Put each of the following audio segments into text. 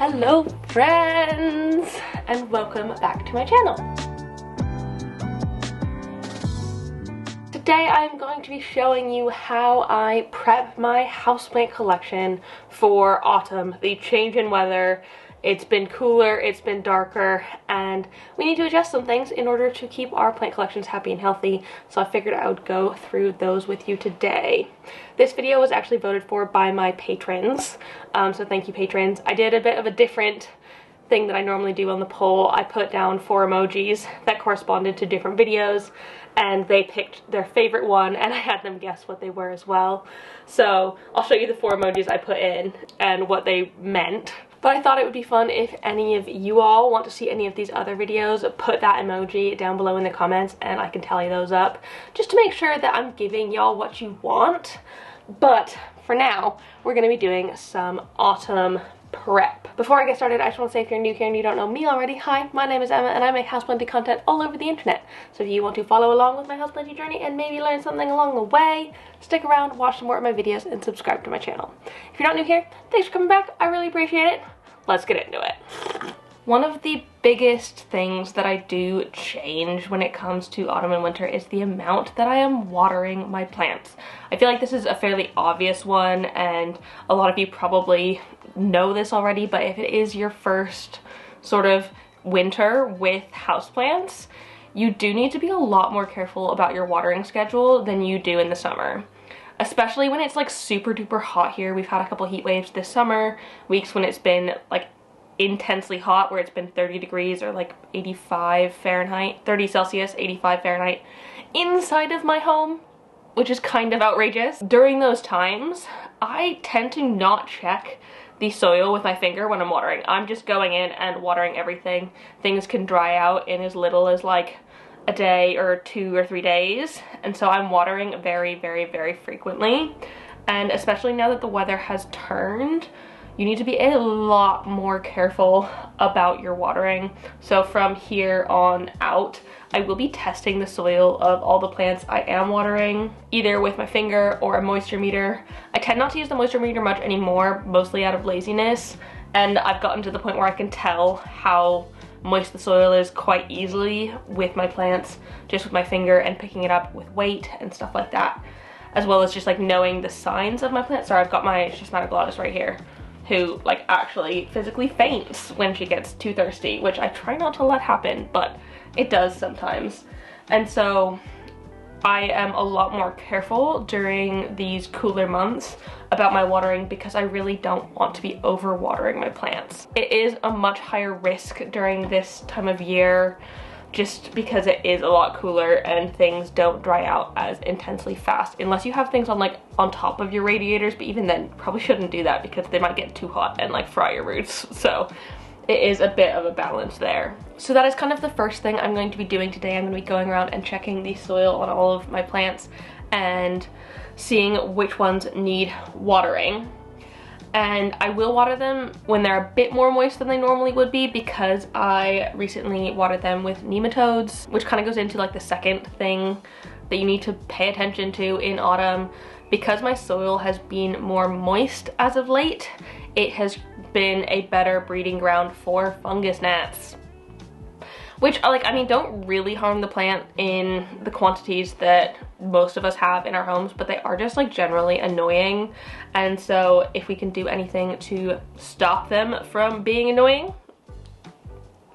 Hello friends, and welcome back to my channel. Today I'm going to be showing you how I prep my houseplant collection for autumn. The change in weather, it's been cooler, it's been darker, and we need to adjust some things in order to keep our plant collections happy and healthy, so I figured I would go through those with you today. This video was actually voted for by my patrons, so thank you patrons. I did a bit of a different thing that I normally do on the poll. I put down 4 emojis that corresponded to different videos, and they picked their favorite one, and I had them guess what they were as well. So I'll show you the 4 emojis I put in and what they meant. But I thought it would be fun if any of you all want to see any of these other videos, put that emoji down below in the comments and I can tally those up, just to make sure that I'm giving y'all what you want. But for now, we're going to be doing some autumn prep. Before I get started, I just want to say, if you're new here and you don't know me already, hi, my name is Emma and I make houseplanting content all over the internet. So if you want to follow along with my houseplanting journey and maybe learn something along the way, stick around, watch some more of my videos, and subscribe to my channel. If you're not new here, thanks for coming back. I really appreciate it. Let's get into it. One of the biggest things that I do change when it comes to autumn and winter is the amount that I am watering my plants. I feel like this is a fairly obvious one and a lot of you probably know this already, but if it is your first sort of winter with houseplants, you do need to be a lot more careful about your watering schedule than you do in the summer. Especially when it's like super duper hot here. We've had a couple heat waves this summer, weeks when it's been like intensely hot, where it's been 30 degrees or like 85 Fahrenheit, 30 Celsius, 85 Fahrenheit inside of my home, which is kind of outrageous. During those times, I tend to not check the soil with my finger when I'm watering. I'm just going in and watering everything. Things can dry out in as little as like a day or 2 or 3 days, and so I'm watering very, very, very frequently. And especially now that the weather has turned, you need to be a lot more careful about your watering. So from here on out, I will be testing the soil of all the plants I am watering, either with my finger or a moisture meter. I tend not to use the moisture meter much anymore, mostly out of laziness, and I've gotten to the point where I can tell how moist the soil is quite easily with my plants, just with my finger and picking it up with weight and stuff like that, as well as just like knowing the signs of my plants. Sorry, I've got my Schismatoglottis right here, who like actually physically faints when she gets too thirsty, which I try not to let happen, but it does sometimes. And so I am a lot more careful during these cooler months about my watering, because I really don't want to be over watering my plants. It is a much higher risk during this time of year, just because it is a lot cooler and things don't dry out as intensely fast, unless you have things on like on top of your radiators, but even then probably shouldn't do that because they might get too hot and like fry your roots. So it is a bit of a balance there. So that is kind of the first thing I'm going to be doing today. I'm going to be going around and checking the soil on all of my plants and seeing which ones need watering. And I will water them when they're a bit more moist than they normally would be, because I recently watered them with nematodes, which kind of goes into like the second thing that you need to pay attention to in autumn. Because my soil has been more moist as of late, it has been a better breeding ground for fungus gnats, which like, I mean, don't really harm the plant in the quantities that most of us have in our homes, but they are just like generally annoying. And so if we can do anything to stop them from being annoying,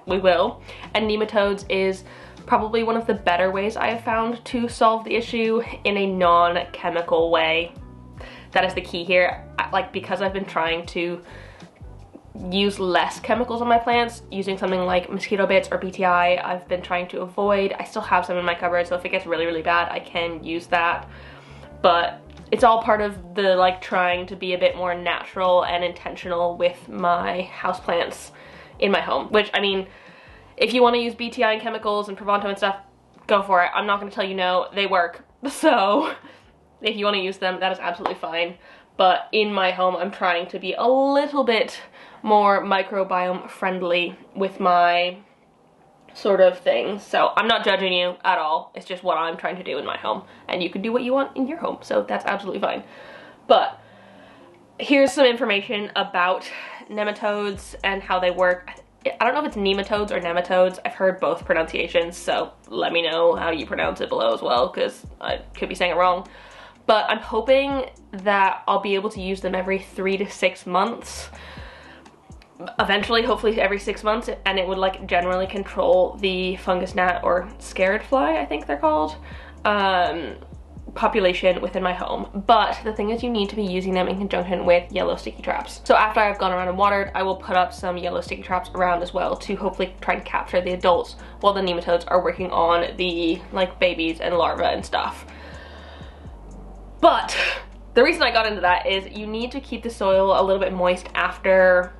we will. And nematodes is probably one of the better ways I have found to solve the issue in a non-chemical way. That is the key here. Like, because I've been trying to use less chemicals on my plants, using something like mosquito bits or BTI, I've been trying to avoid. I still have some in my cupboard, so if it gets really, really bad, I can use that. But it's all part of the like trying to be a bit more natural and intentional with my houseplants in my home. Which, I mean, if you want to use BTI and chemicals and Provanto and stuff, go for it. I'm not going to tell you no, they work. So if you want to use them, that is absolutely fine. But in my home, I'm trying to be a little bit more microbiome friendly with my sort of thing. So I'm not judging you at all. It's just what I'm trying to do in my home. And you can do what you want in your home. So that's absolutely fine. But here's some information about nematodes and how they work. I don't know if it's nematodes or nematodes. I've heard both pronunciations, so let me know how you pronounce it below as well, because I could be saying it wrong. But I'm hoping that I'll be able to use them every 3 to 6 months. Eventually, hopefully every 6 months, and it would like generally control the fungus gnat, or scarab fly, I think they're called, population within my home. But the thing is, you need to be using them in conjunction with yellow sticky traps. So after I've gone around and watered, I will put up some yellow sticky traps around as well to hopefully try and capture the adults while the nematodes are working on the like babies and larvae and stuff. But the reason I got into that is you need to keep the soil a little bit moist after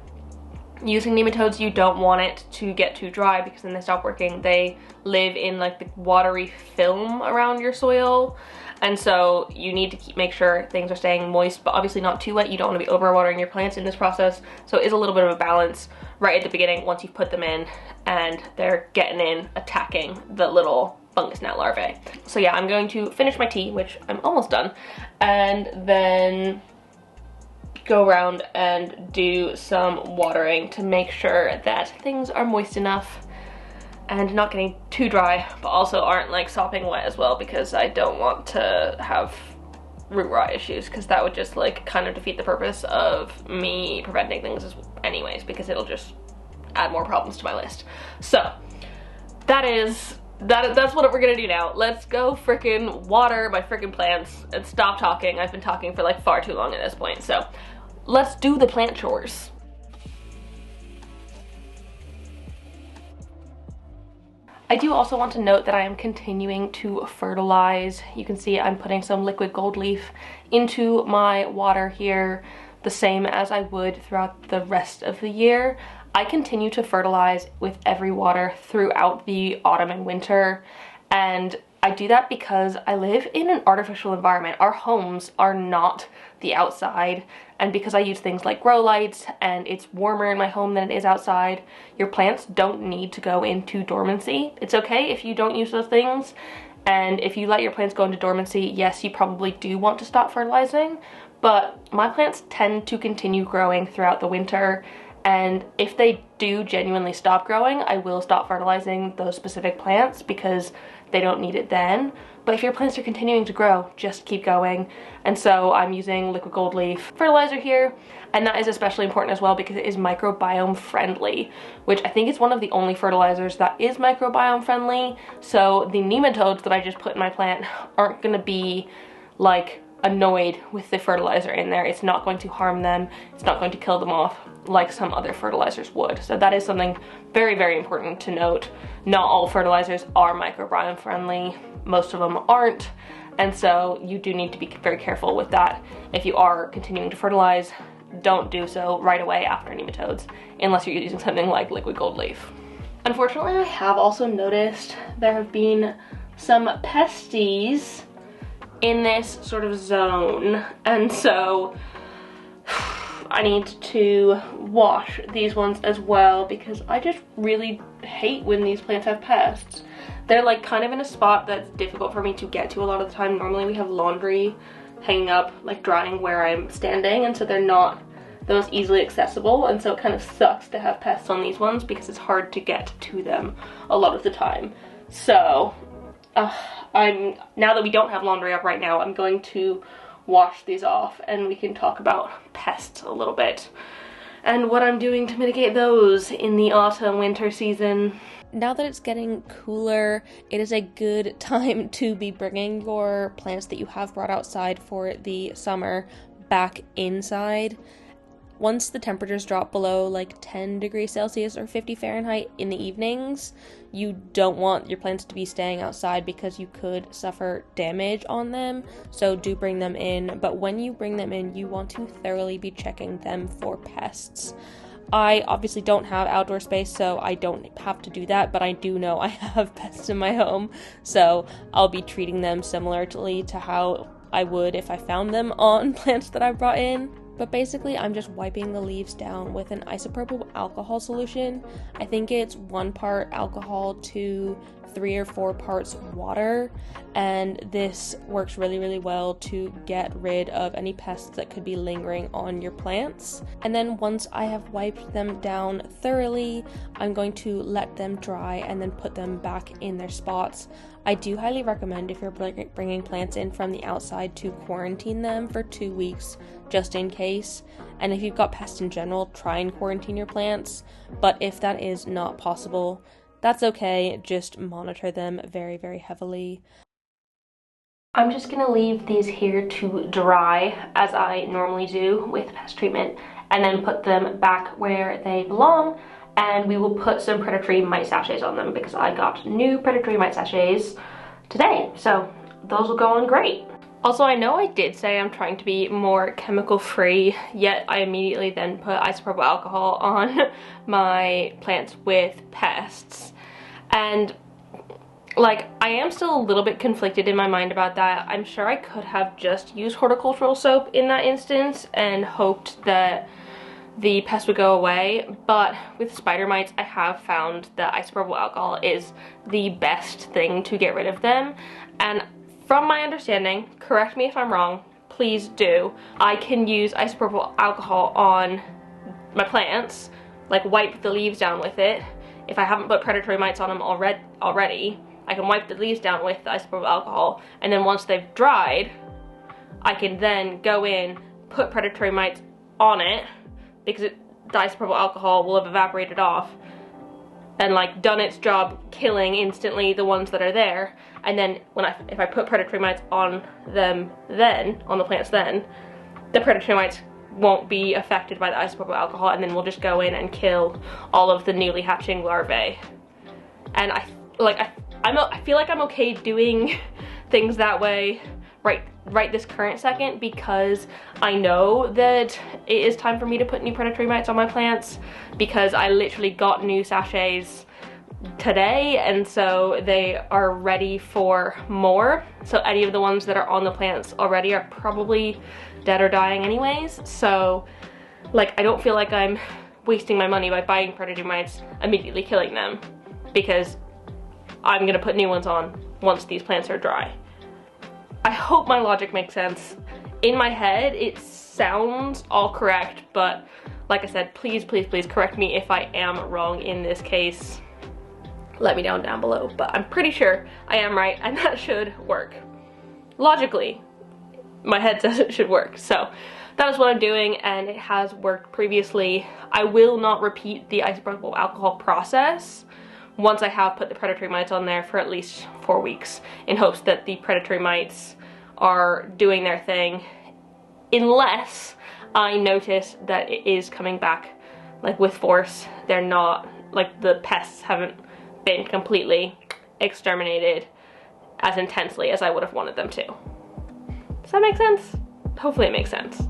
using nematodes. You don't want it to get too dry, because then they stop working. They live in like the watery film around your soil, and so you need to make sure things are staying moist, but obviously not too wet. You don't want to be overwatering your plants in this process, so it is a little bit of a balance right at the beginning once you've put them in and they're getting in, attacking the little fungus gnat larvae. So yeah, I'm going to finish my tea, which I'm almost done, and then go around and do some watering to make sure that things are moist enough and not getting too dry, but also aren't like sopping wet as well, because I don't want to have root rot issues, because that would just like kind of defeat the purpose of me preventing things anyways, because it'll just add more problems to my list. So that's what we're gonna do now. Let's go frickin' water my frickin' plants and stop talking. I've been talking for like far too long at this point, so let's do the plant chores. I do also want to note that I am continuing to fertilize. You can see I'm putting some liquid gold leaf into my water here, the same as I would throughout the rest of the year. I continue to fertilize with every water throughout the autumn and winter, and I do that because I live in an artificial environment. Our homes are not the outside, and because I use things like grow lights and it's warmer in my home than it is outside, your plants don't need to go into dormancy. It's okay if you don't use those things, and if you let your plants go into dormancy, yes, you probably do want to stop fertilizing, but my plants tend to continue growing throughout the winter, and if they do genuinely stop growing, I will stop fertilizing those specific plants because they don't need it then. But if your plants are continuing to grow, just keep going. And so I'm using liquid gold leaf fertilizer here, and that is especially important as well because it is microbiome friendly, which I think is one of the only fertilizers that is microbiome friendly. So the nematodes that I just put in my plant aren't gonna be like annoyed with the fertilizer in there. It's not going to harm them. It's not going to kill them off like some other fertilizers would. So that is something very, very important to note. Not all fertilizers are microbiome friendly. Most of them aren't. And so you do need to be very careful with that. If you are continuing to fertilize, don't do so right away after nematodes, unless you're using something like liquid gold leaf. Unfortunately, I have also noticed there have been some pesties in this sort of zone, and so I need to wash these ones as well because I just really hate when these plants have pests. They're like kind of in a spot that's difficult for me to get to a lot of the time. Normally we have laundry hanging up, like drying where I'm standing, and so they're not those easily accessible, and so it kind of sucks to have pests on these ones because it's hard to get to them a lot of the time. So now that we don't have laundry up right now, I'm going to wash these off and we can talk about pests a little bit and what I'm doing to mitigate those in the autumn winter season. Now that it's getting cooler, it is a good time to be bringing your plants that you have brought outside for the summer back inside. Once the temperatures drop below like 10 degrees Celsius or 50 Fahrenheit in the evenings, you don't want your plants to be staying outside because you could suffer damage on them. So do bring them in, but when you bring them in, you want to thoroughly be checking them for pests. I obviously don't have outdoor space, so I don't have to do that, but I do know I have pests in my home, so I'll be treating them similarly to how I would if I found them on plants that I brought in. But basically, I'm just wiping the leaves down with an isopropyl alcohol solution. I think it's 1 part alcohol to 3 or 4 parts water, and this works really well to get rid of any pests that could be lingering on your plants. And then once I have wiped them down thoroughly, I'm going to let them dry and then put them back in their spots. I do highly recommend, if you're bringing plants in from the outside, to quarantine them for 2 weeks just in case. And if you've got pests in general, try and quarantine your plants. But if that is not possible, that's okay, just monitor them very heavily. I'm just gonna leave these here to dry as I normally do with pest treatment, and then put them back where they belong, and we will put some predatory mite sachets on them because I got new predatory mite sachets today, so those will go on great. Also, I know I did say I'm trying to be more chemical free, yet I immediately then put isopropyl alcohol on my plants with pests. And like, I am still a little bit conflicted in my mind about that. I'm sure I could have just used horticultural soap in that instance and hoped that the pest would go away, but with spider mites I have found that isopropyl alcohol is the best thing to get rid of them. And from my understanding, correct me if I'm wrong, please do, I can use isopropyl alcohol on my plants, like wipe the leaves down with it. If I haven't put predatory mites on them already, I can wipe the leaves down with the isopropyl alcohol, and then once they've dried, I can then go in, put predatory mites on it, because the isopropyl alcohol will have evaporated off and like done its job killing instantly the ones that are there. And then if I put predatory mites on them then, on the plants then, the predatory mites won't be affected by the isopropyl alcohol, and then we'll just go in and kill all of the newly hatching larvae. And I feel like I'm okay doing things that way right this current second, because I know that it is time for me to put new predatory mites on my plants, because I literally got new sachets today, and so they are ready for more. So any of the ones that are on the plants already are probably dead or dying anyways. So like, I don't feel like I'm wasting my money by buying predatory mites, immediately killing them, because I'm gonna put new ones on once these plants are dry. I hope my logic makes sense. In my head, it sounds all correct, but like I said, please correct me if I am wrong in this case. Let me know down below, but I'm pretty sure I am right, and that should work. Logically, my head says it should work, so that is what I'm doing, and it has worked previously. I will not repeat the isopropyl alcohol process once I have put the predatory mites on there for at least 4 weeks, in hopes that the predatory mites are doing their thing, unless I notice that it is coming back like with force. They're not, like, the pests haven't been completely exterminated as intensely as I would have wanted them to. Does that make sense? Hopefully it makes sense.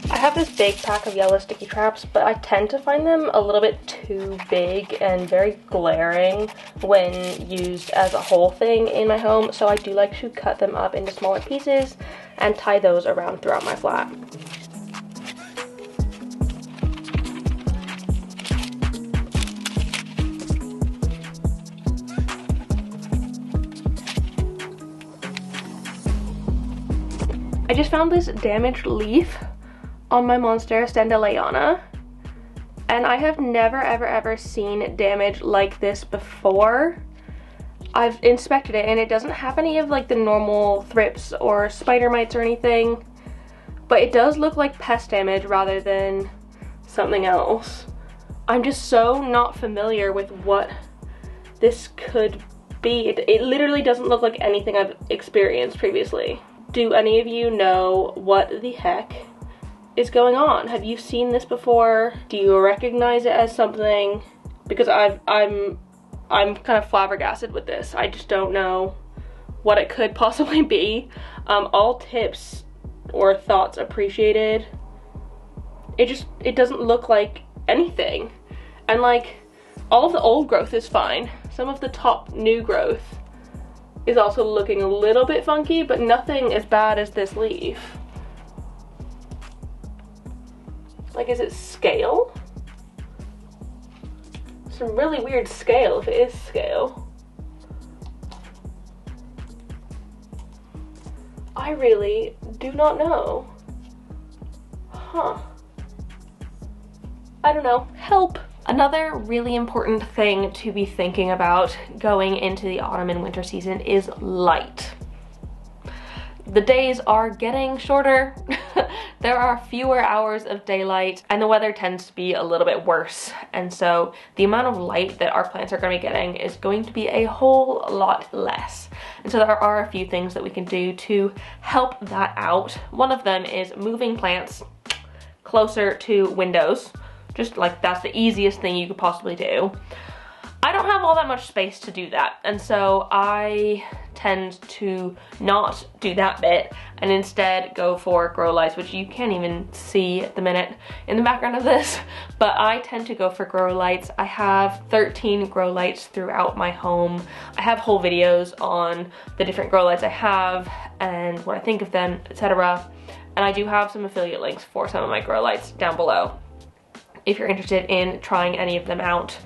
I have this big pack of yellow sticky traps, but I tend to find them a little bit too big and very glaring when used as a whole thing in my home, so I do like to cut them up into smaller pieces and tie those around throughout my flat. I just found this damaged leaf on my Monstera Standaleyana, and I have never ever seen damage like this before. I've inspected it and it doesn't have any of like the normal thrips or spider mites or anything, but it does look like pest damage rather than something else. I'm just so not familiar with what this could be. It literally doesn't look like anything I've experienced previously. Do any of you know what the heck is going on? Have you seen this before? Do you recognize it as something? Because I'm kind of flabbergasted with this. I just don't know what it could possibly be. All tips or thoughts appreciated. It doesn't look like anything. And like, all of the old growth is fine. Some of the top new growth is also looking a little bit funky, but nothing as bad as this leaf. Like, is it scale? Some really weird scale if it is scale. I really do not know. Huh. I don't know. Help! Another really important thing to be thinking about going into the autumn and winter season is light. The days are getting shorter, there are fewer hours of daylight, and the weather tends to be a little bit worse. And so the amount of light that our plants are going to be getting is going to be a whole lot less. And so there are a few things that we can do to help that out. One of them is moving plants closer to windows. Just like, that's the easiest thing you could possibly do. I don't have all that much space to do that, and so I tend to not do that bit and instead go for grow lights, which you can't even see at the minute in the background of this, but I tend to go for grow lights. I have 13 grow lights throughout my home. I have whole videos on the different grow lights I have and what I think of them, etc. And I do have some affiliate links for some of my grow lights down below if you're interested in trying any of them out.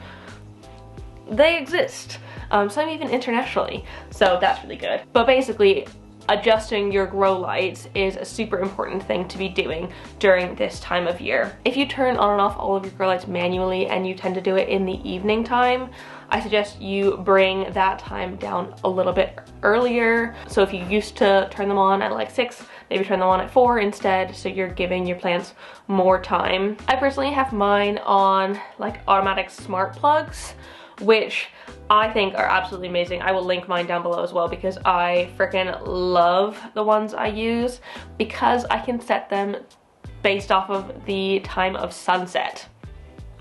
They exist, some even internationally, so that's really good. But basically, adjusting your grow lights is a super important thing to be doing during this time of year. If you turn on and off all of your grow lights manually and you tend to do it in the evening time, I suggest you bring that time down a little bit earlier. So if you used to turn them on at like 6, maybe turn them on at 4 instead, so you're giving your plants more time. I personally have mine on like automatic smart plugs, which I think are absolutely amazing. I will link mine down below as well because I freaking love the ones I use because I can set them based off of the time of sunset,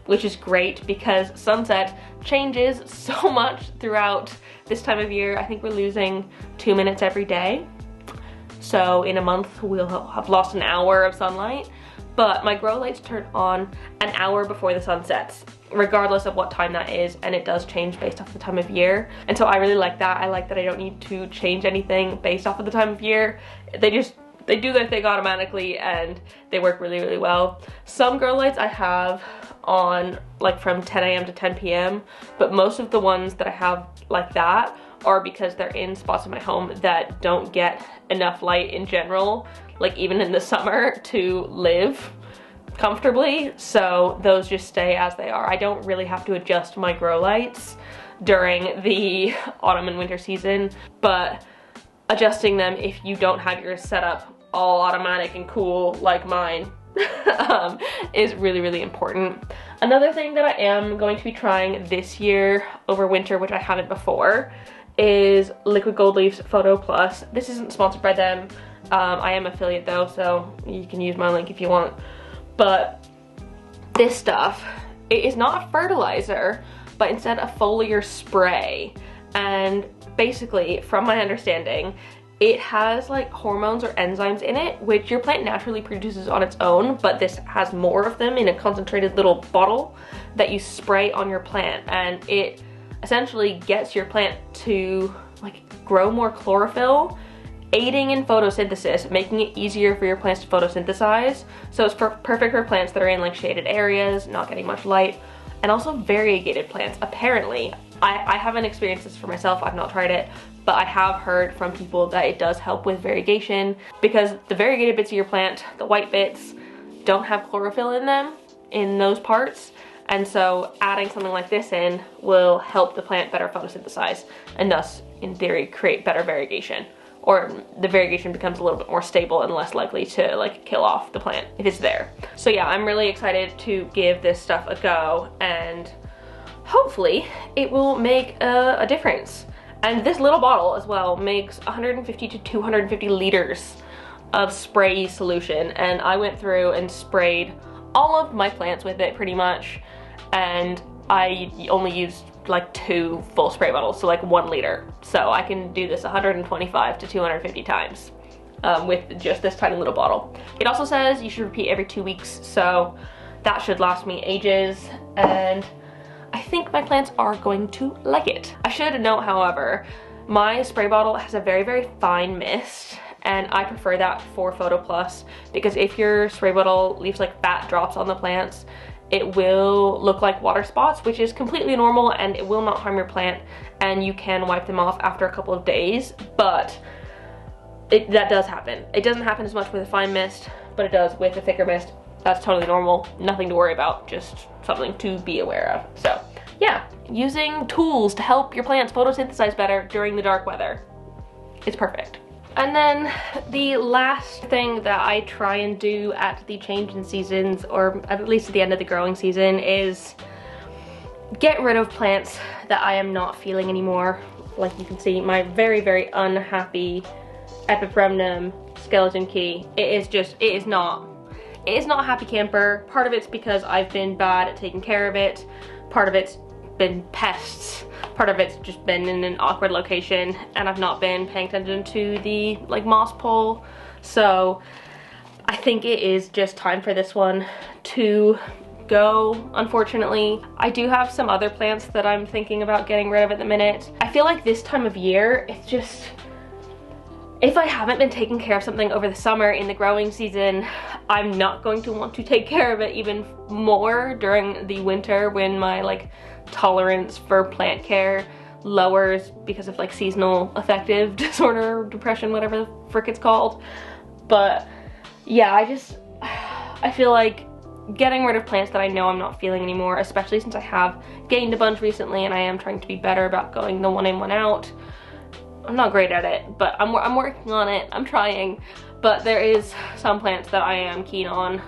which is great because sunset changes so much throughout this time of year. I think we're losing 2 minutes every day. So in a month we'll have lost an hour of sunlight, but my grow lights turn on an hour before the sun sets, regardless of what time that is, and it does change based off the time of year. And so I really like that. I like that I don't need to change anything based off of the time of year. They do their thing automatically and they work really, really well. Some grow lights I have on like from 10 a.m. to 10 p.m. but most of the ones that I have like that are because they're in spots in my home that don't get enough light in general, like even in the summer, to live comfortably. So those just stay as they are. I don't really have to adjust my grow lights during the autumn and winter season, but adjusting them if you don't have your setup all automatic and cool like mine is really, really important. Another thing that I am going to be trying this year over winter, which I haven't before, is Liquid Gold Leaf's Photo Plus. This isn't sponsored by them. I am affiliate though, so you can use my link if you want. But this stuff, it is not a fertilizer, but instead a foliar spray. And basically, from my understanding, it has like hormones or enzymes in it, which your plant naturally produces on its own, but this has more of them in a concentrated little bottle that you spray on your plant. And it essentially gets your plant to like grow more chlorophyll, aiding in photosynthesis, making it easier for your plants to photosynthesize. So it's perfect for plants that are in like shaded areas, not getting much light, and also variegated plants. Apparently, I haven't experienced this for myself, I've not tried it, but I have heard from people that it does help with variegation because the variegated bits of your plant, the white bits, don't have chlorophyll in them in those parts. And so adding something like this in will help the plant better photosynthesize and thus, in theory, create better variegation. Or the variegation becomes a little bit more stable and less likely to like kill off the plant if it's there. So yeah, I'm really excited to give this stuff a go, and hopefully it will make a difference. And this little bottle as well makes 150 to 250 liters of spray solution, and I went through and sprayed all of my plants with it pretty much, and I only used like 2 full spray bottles, so like 1 liter. So I can do this 125 to 250 times with just this tiny little bottle. It also says you should repeat every 2 weeks, so that should last me ages, and I think my plants are going to like it. I should note, however, my spray bottle has a very, very fine mist, and I prefer that for Photo Plus, because if your spray bottle leaves like fat drops on the plants, it will look like water spots, which is completely normal, and it will not harm your plant, and you can wipe them off after a couple of days, but that does happen. It doesn't happen as much with a fine mist, but it does with a thicker mist. That's totally normal, nothing to worry about, just something to be aware of. So yeah, using tools to help your plants photosynthesize better during the dark weather. It's perfect. And then the last thing that I try and do at the change in seasons, or at least at the end of the growing season, is get rid of plants that I am not feeling anymore. Like you can see, my very, very unhappy Epipremnum skeleton key. It is not a happy camper. Part of it's because I've been bad at taking care of it. Part of it's been pests. Part of it's just been in an awkward location, and I've not been paying attention to the like moss pole. So I think it is just time for this one to go, unfortunately. I do have some other plants that I'm thinking about getting rid of at the minute. I feel like this time of year, it's just, if I haven't been taking care of something over the summer in the growing season, I'm not going to want to take care of it even more during the winter when my like tolerance for plant care lowers because of like seasonal affective disorder, depression, whatever the frick it's called. But yeah, I feel like getting rid of plants that I know I'm not feeling anymore, especially since I have gained a bunch recently and I am trying to be better about going the one in, one out. I'm not great at it, but I'm working on it. I'm trying, but there is some plants that I am keen on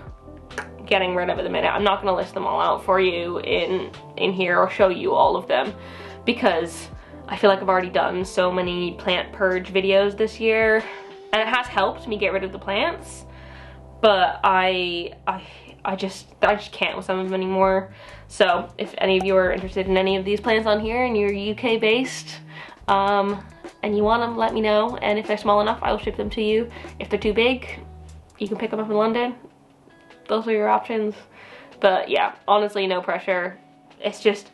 getting rid of at the minute. I'm not gonna list them all out for you in here or show you all of them, because I feel like I've already done so many plant purge videos this year, and it has helped me get rid of the plants, but I just can't with some of them anymore. So if any of you are interested in any of these plants on here and you're UK based, and you want them, let me know, and if they're small enough, I will ship them to you. If they're too big, you can pick them up in London. Those are your options. But yeah, honestly, no pressure. It's just,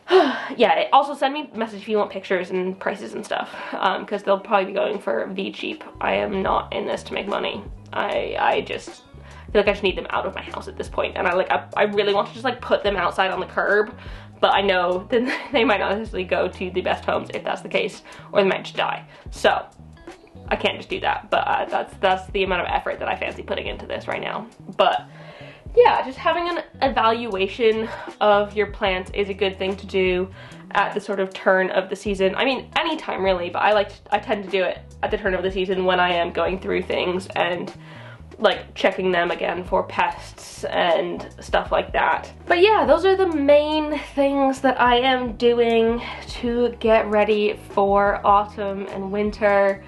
yeah, also send me a message if you want pictures and prices and stuff, because they'll probably be going for the cheap. I am not in this to make money. I just feel like I just need them out of my house at this point, and I really want to just like put them outside on the curb, but I know that they might not necessarily go to the best homes if that's the case, or they might just die. So I can't just do that, but that's the amount of effort that I fancy putting into this right now. But yeah, just having an evaluation of your plants is a good thing to do at the sort of turn of the season. I mean, anytime really, but I tend to do it at the turn of the season when I am going through things and like checking them again for pests and stuff like that. But yeah, those are the main things that I am doing to get ready for autumn and winter.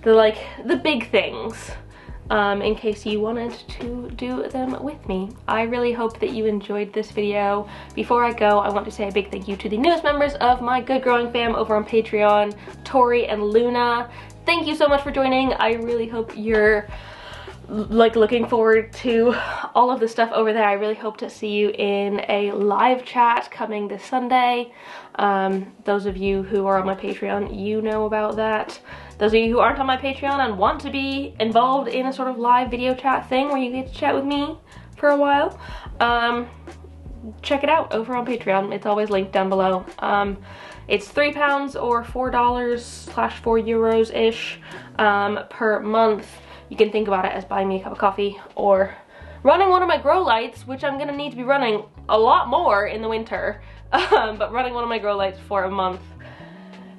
The big things, in case you wanted to do them with me. I really hope that you enjoyed this video. Before I go, I want to say a big thank you to the newest members of my Good Growing fam over on Patreon, Tori and Luna. Thank you so much for joining. I really hope you're like looking forward to all of the stuff over there. I really hope to see you in a live chat coming this Sunday. Those of you who are on my Patreon, you know about that. Those of you who aren't on my Patreon and want to be involved in a sort of live video chat thing where you get to chat with me for a while, check it out over on Patreon. It's always linked down below. It's £3 or $4/€4-ish per month. You can think about it as buying me a cup of coffee or running one of my grow lights, which I'm gonna need to be running a lot more in the winter, but running one of my grow lights for a month,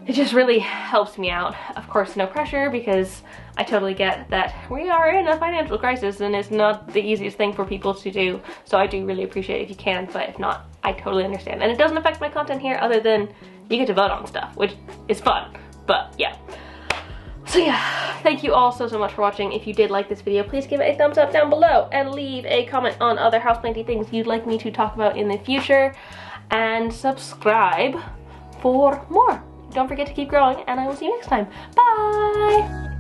it just really helps me out. Of course, no pressure, because I totally get that we are in a financial crisis and it's not the easiest thing for people to do. So I do really appreciate it if you can, but if not, I totally understand. And it doesn't affect my content here other than you get to vote on stuff, which is fun, but yeah. So yeah, thank you all so much for watching. If you did like this video, please give it a thumbs up down below and leave a comment on other houseplanty things you'd like me to talk about in the future. And subscribe for more. Don't forget to keep growing, and I will see you next time. Bye!